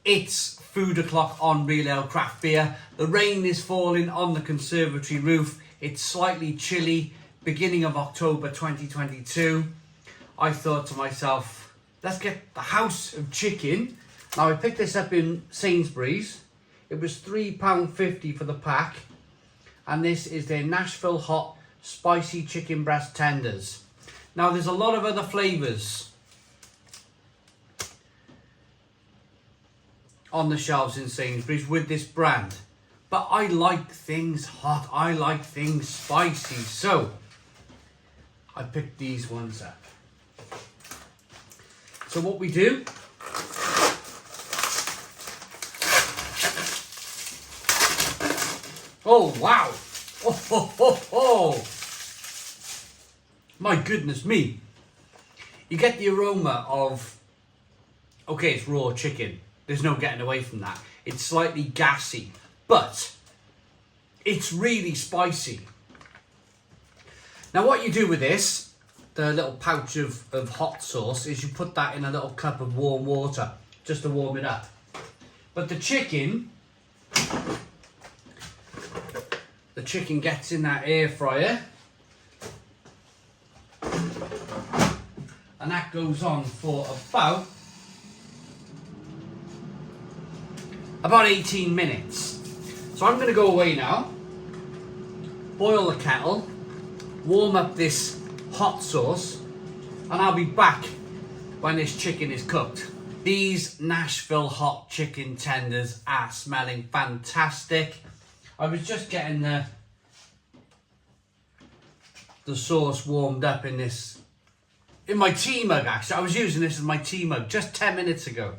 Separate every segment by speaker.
Speaker 1: It's food o'clock on Real Ale Craft Beer. The rain is falling on the conservatory roof. It's slightly chilly, beginning of October 2022. I thought to myself, let's get the house of chicken. Now I picked this up in Sainsbury's. It was £3.50 for the pack. And this is their Nashville hot spicy chicken breast tenders. Now there's a lot of other flavours on the shelves in Sainsbury's with this brand, but I like things hot, I like things spicy, so I picked these ones up. So what we do, oh wow, oh, my goodness me, you get the aroma of, okay, it's raw chicken. There's no getting away from that. It's slightly gassy, but it's really spicy. Now what you do with this, the little pouch of hot sauce, is you put that in a little cup of warm water just to warm it up. But the chicken gets in that air fryer, and that goes on for about 18 minutes. So I'm going to go away now, boil the kettle, warm up this hot sauce, and I'll be back when this chicken is cooked. These Nashville hot chicken tenders are smelling fantastic. I was just getting the sauce warmed up in my tea mug. Actually, I was using this as my tea mug just 10 minutes ago.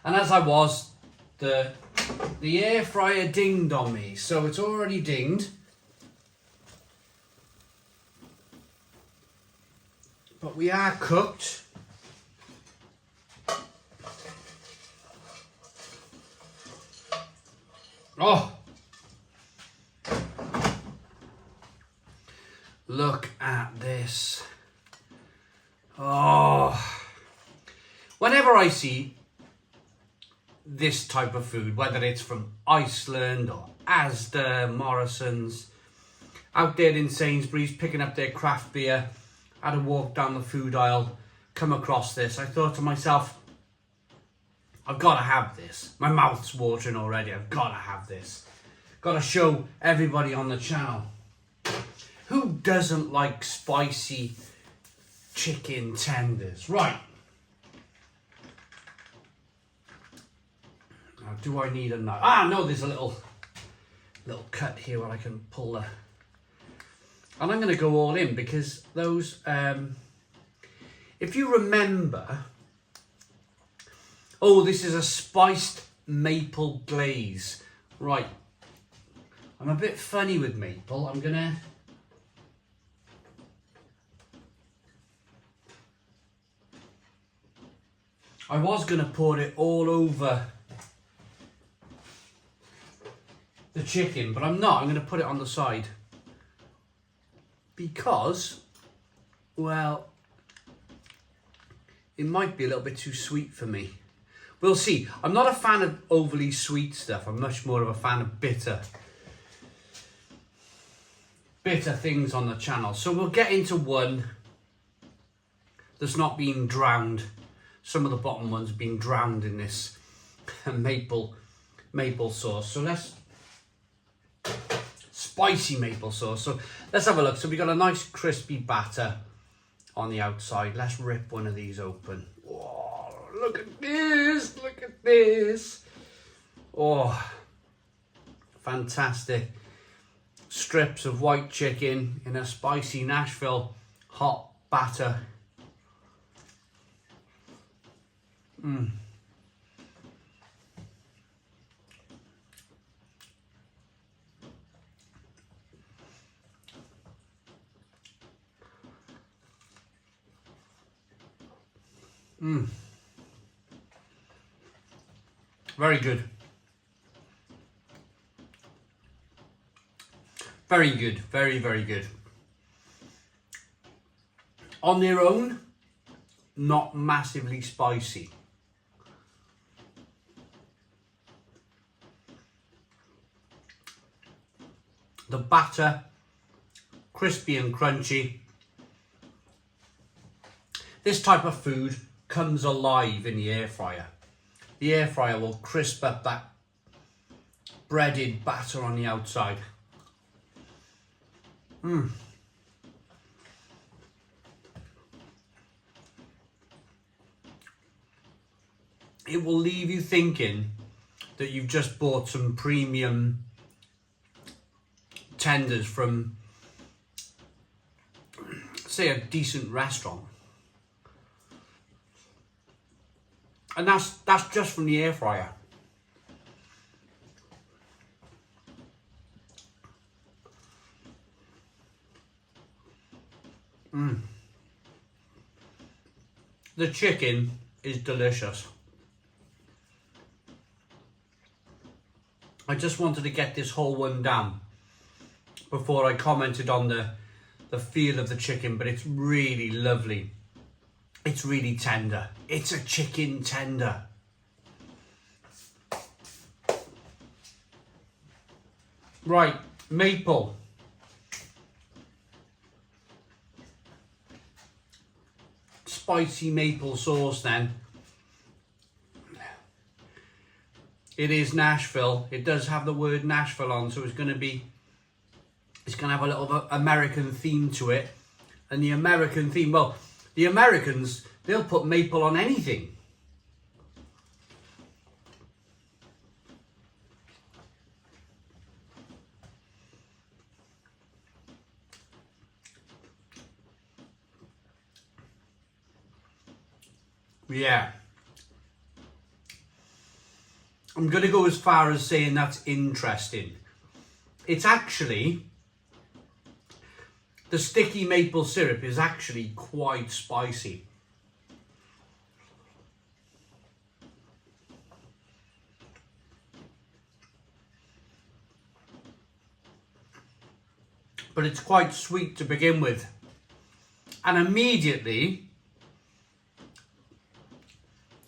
Speaker 1: And as I was, the air fryer dinged on me, so it's already dinged. But we are cooked. Oh! Look at this. Oh! Whenever I see this type of food, whether it's from Iceland or Asda, Morrison's, out there in Sainsbury's picking up their craft beer, had a walk down the food aisle, come across this, I thought to myself, I've got to have this. My mouth's watering already. I've got to have this. Got to show everybody on the channel. Who doesn't like spicy chicken tenders? Right. Do I need a knife? Ah, no, there's a little cut here where I can pull the... And I'm going to go all in because those... if you remember... Oh, this is a spiced maple glaze. Right. I'm a bit funny with maple. I'm going to... I was going to pour it all over the chicken, but I'm not. I'm going to put it on the side because, well, it might be a little bit too sweet for me. We'll see. I'm not a fan of overly sweet stuff. I'm much more of a fan of bitter things on the channel. So we'll get into one that's not being drowned. Some of the bottom ones have been drowned in this maple sauce. So let's... Spicy maple sauce. So let's have a look. So we got a nice crispy batter on the outside. Let's rip one of these open. Oh, look at this. Look at this. Oh, fantastic. Strips of white chicken in a spicy Nashville hot batter. Mmm. Very good. Very good. Very, very good. On their own, not massively spicy. The batter, crispy and crunchy. This type of food comes alive in the air fryer. The air fryer will crisp up that breaded batter on the outside. It will leave you thinking that you've just bought some premium tenders from, say, a decent restaurant. And that's just from the air fryer. The chicken is delicious. I just wanted to get this whole one down before I commented on the feel of the chicken, but it's really lovely. It's really tender. It's a chicken tender. Right, maple. Spicy maple sauce then. It is Nashville. It does have the word Nashville on, so it's going to have a little American theme to it. And the American theme, well, the Americans, they'll put maple on anything. Yeah. I'm going to go as far as saying that's interesting. It's actually, the sticky maple syrup is actually quite spicy. But it's quite sweet to begin with. And immediately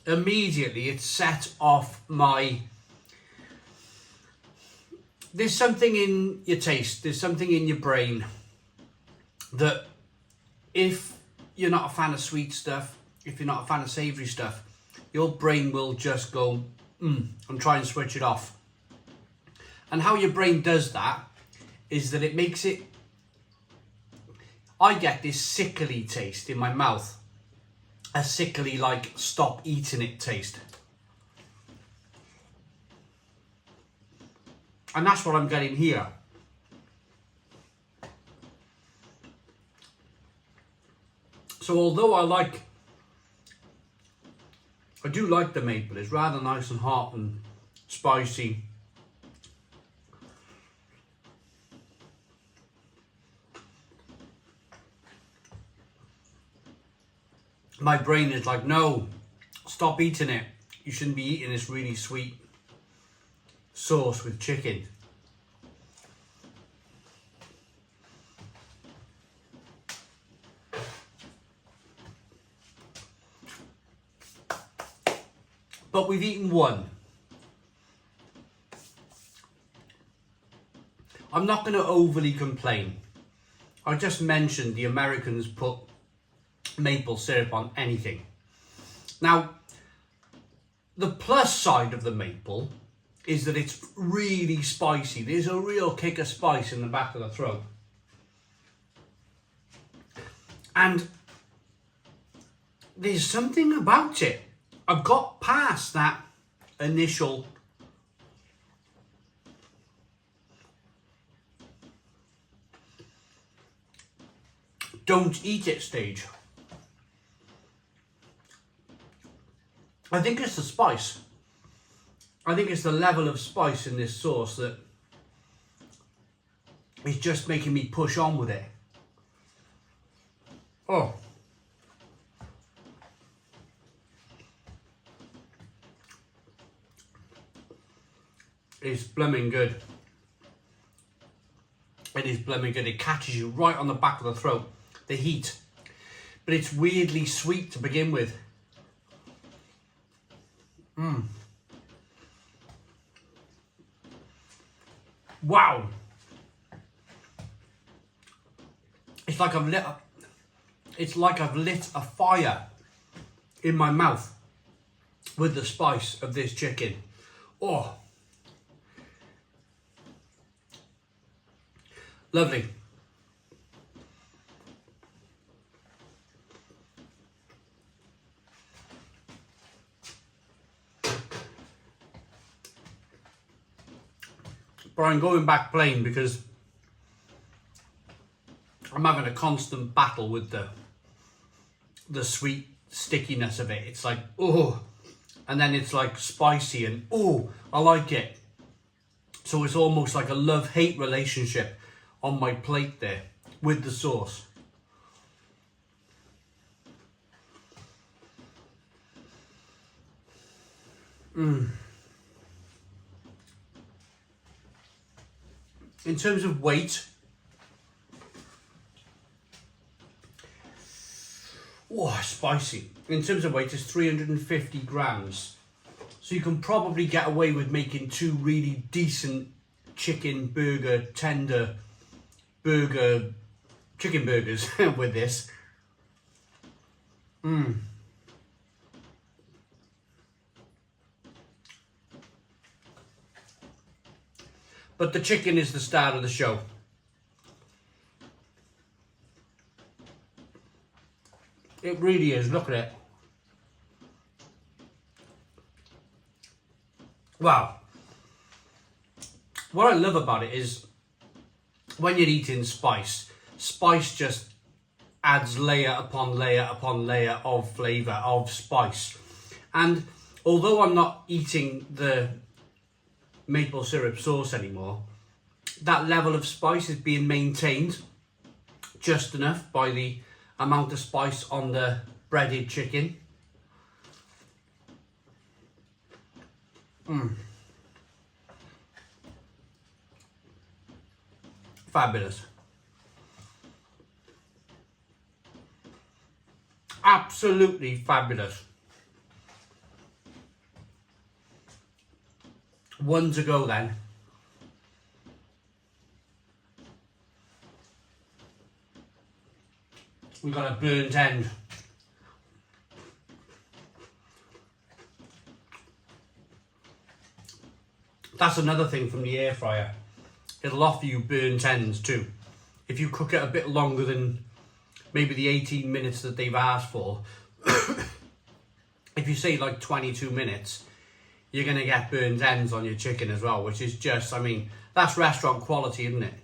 Speaker 1: it set off there's something in your taste, there's something in your brain that if you're not a fan of sweet stuff, if you're not a fan of savoury stuff, your brain will just go, and try and switch it off. And how your brain does that is that it makes it, I get this sickly taste in my mouth. A sickly, like, stop eating it taste. And that's what I'm getting here. So although I do like the maple, it's rather nice and hot and spicy. My brain is like, no, stop eating it. You shouldn't be eating this really sweet sauce with chicken. But we've eaten one. I'm not going to overly complain. I just mentioned the Americans put maple syrup on anything. Now, the plus side of the maple is that it's really spicy. There's a real kick of spice in the back of the throat. And there's something about it. I've got past that initial don't eat it stage. I think it's the spice. I think it's the level of spice in this sauce that is just making me push on with it. Oh. It's blooming good. It is blooming good. It catches you right on the back of the throat. The heat. But it's weirdly sweet to begin with. Wow. like I've lit a fire in my mouth with the spice of this chicken. Oh, lovely. But I'm going back plain because I'm having a constant battle with the sweet stickiness of it. It's like, oh, and then it's like spicy and oh, I like it. So it's almost like a love-hate relationship on my plate there with the sauce. In terms of weight, oh, spicy. In terms of weight, it's 350 grams. So you can probably get away with making 2 really decent chicken burger, tender burger, chicken burgers with this. But the chicken is the star of the show. It really is, look at it. Wow. What I love about it is when you're eating spice just adds layer upon layer upon layer of flavour, of spice. And although I'm not eating the maple syrup sauce anymore, that level of spice is being maintained just enough by the amount of spice on the breaded chicken. Fabulous. Absolutely fabulous. 1 to go then. We've got a burnt end. That's another thing from the air fryer. It'll offer you burnt ends too. If you cook it a bit longer than maybe the 18 minutes that they've asked for, if you say like 22 minutes, you're going to get burnt ends on your chicken as well, which is just, I mean, that's restaurant quality, isn't it?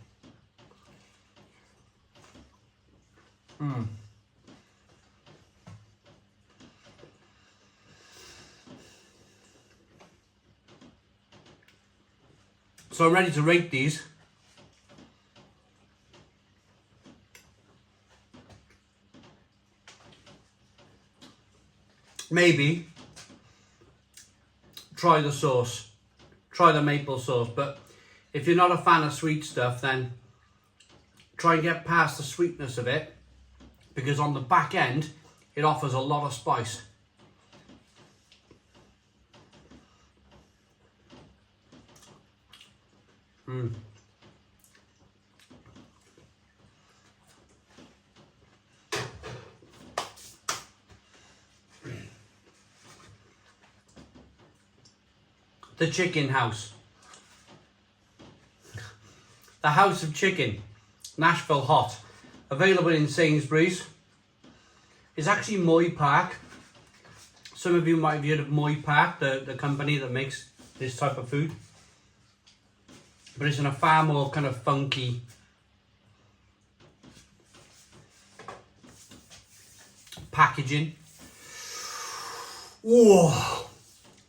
Speaker 1: So I'm ready to rate these. Maybe try the sauce, try the maple sauce, but if you're not a fan of sweet stuff, then try and get past the sweetness of it, because on the back end it offers a lot of spice. The Chicken House. The House of Chicken, Nashville Hot, available in Sainsbury's. It's actually Moy Park. Some of you might have heard of Moy Park, the company that makes this type of food. But it's in a far more kind of funky packaging. Oh,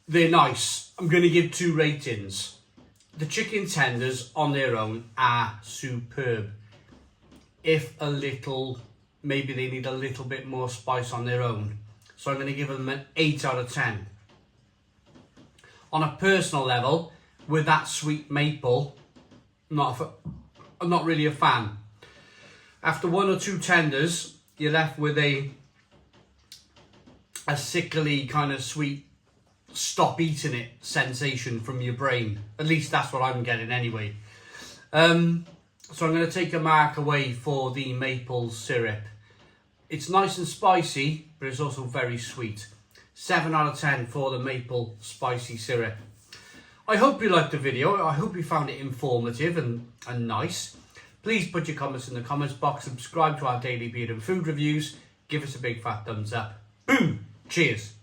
Speaker 1: they're nice. I'm going to give 2 ratings. The chicken tenders on their own are superb. If a little, maybe they need a little bit more spice on their own. So I'm going to give them an 8 out of 10. On a personal level, with that sweet maple, I'm not really a fan. After 1 or 2 tenders, you're left with a sickly kind of sweet, stop eating it sensation from your brain. At least that's what I'm getting anyway. So I'm going to take a mark away for the maple syrup. It's nice and spicy, but it's also very sweet. 7 out of 10 for the maple spicy syrup. I hope you liked the video. I hope you found it informative and nice. Please put your comments in the comments box. Subscribe to our daily beer and food reviews. Give us a big fat thumbs up. Boom! Cheers!